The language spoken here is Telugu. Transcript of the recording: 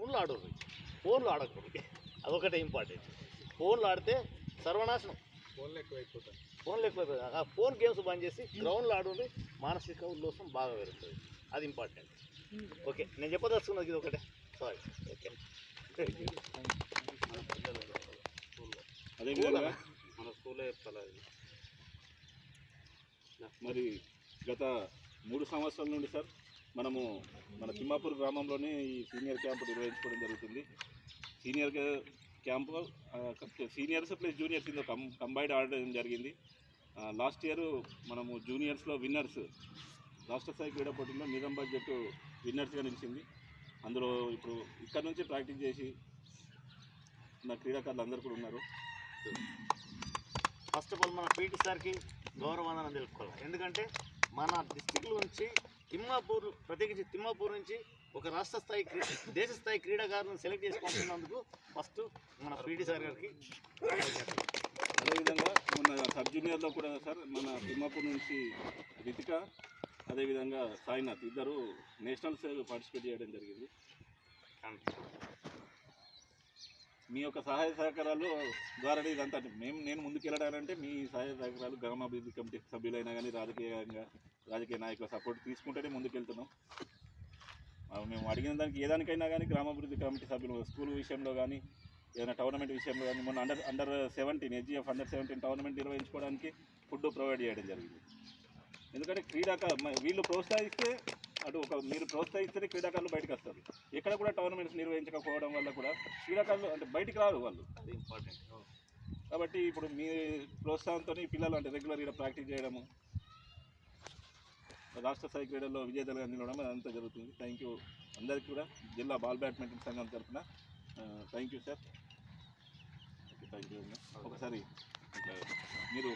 గ్రౌండ్లో ఆడరు, ఫోన్లో ఆడకూడదు. అదొకటే ఇంపార్టెంట్. ఫోన్లో ఆడితే సర్వనాశనం. ఫోన్లో ఎక్కువైపోతుంది. ఆ ఫోన్ గేమ్స్ బంద్ చేసి గ్రౌండ్లో ఆడుంటే మానసిక ఉల్లాసం బాగా పెరుగుతుంది. అది ఇంపార్టెంట్. ఓకే, నేను చెప్పదలుచుకున్నది ఇది ఒకటే. సారీ. ఓకే, అదేవిధంగా మన స్కూల్లో చెప్తా. మరి గత 3 సంవత్సరాల నుండి సార్ మనము మన తిమ్మాపూర్ గ్రామంలోనే ఈ సీనియర్ క్యాంపు నిర్వహించుకోవడం జరుగుతుంది. Senior camp seniors plus juniors ఇందులో కంబైన్డ్ ఆడడం జరిగింది. లాస్ట్ ఇయర్ మనము జూనియర్స్లో విన్నర్స్ రాష్ట్ర స్థాయి క్రీడా పోటీల్లో నిజామాబాద్ జట్టు విన్నర్స్గా నిలిచింది. అందులో ఇప్పుడు ఇక్కడ నుంచి ప్రాక్టీస్ చేసి నా క్రీడాకారులు అందరూ కూడా ఉన్నారు. ఫస్ట్ ఆఫ్ ఆల్ మన పీటీ సార్కి గౌరవందనం తెలుపుకోవాలి. ఎందుకంటే మన డిస్టిక్ నుంచి తిమ్మాపూర్, ప్రత్యేకించి తిమ్మాపూర్ నుంచి ఒక రాష్ట్ర స్థాయి దేశ స్థాయి క్రీడాకారులను సెలెక్ట్ చేసుకుంటున్నందుకు ఫస్ట్ మన పీటీ సార్ గారికి. అదేవిధంగా మన సబ్ జూనియర్లో కూడా సార్ మన తిమ్మాపూర్ నుంచి రితిక, అదేవిధంగా సాయినాథ్ ఇద్దరు నేషనల్స్ పార్టిసిపేట్ చేయడం జరిగింది. మీ యొక్క సహాయ సహకారాలు ద్వారా ఇదంతా నేను ముందుకు వెళ్ళడానంటే మీ సహాయ సహకారాలు గ్రామాభివృద్ధి కమిటీ సభ్యులైనా కానీ రాజకీయ నాయకుల సపోర్ట్ తీసుకుంటేనే ముందుకెళ్తున్నాం. మేము అడిగిన దానికి ఏదానికైనా కానీ గ్రామాభివృద్ధి కమిటీ సభ్యులు స్కూల్ విషయంలో కానీ ఏదైనా టోర్నమెంట్ విషయంలో కానీ మొన్న అండర్ 17 హెచ్జిఎఫ్ అండర్ 17 టోర్నమెంట్ నిర్వహించుకోవడానికి ఫుడ్ ప్రొవైడ్ చేయడం జరిగింది. ఎందుకంటే వీళ్ళు ప్రోత్సహిస్తే మీరు ప్రోత్సహిస్తేనే క్రీడాకారులు బయటకు వస్తారు. ఎక్కడ కూడా టోర్నమెంట్స్ నిర్వహించకపోవడం వల్ల కూడా క్రీడాకారులు అంటే బయటికి రారు వాళ్ళు. అది ఇంపార్టెంట్. కాబట్టి ఇప్పుడు మీ ప్రోత్సాహంతో పిల్లలు అంటే రెగ్యులర్గా ప్రాక్టీస్ చేయడము, రాష్ట్ర స్థాయి క్రీడల్లో విజేతలుగా నిలవడం అదంతా జరుగుతుంది. థ్యాంక్ యూ అందరికీ కూడా జిల్లా బాల్ బ్యాడ్మింటన్ సంఘం తరఫున thank you sir. Thank you. ఒకసారి మీరు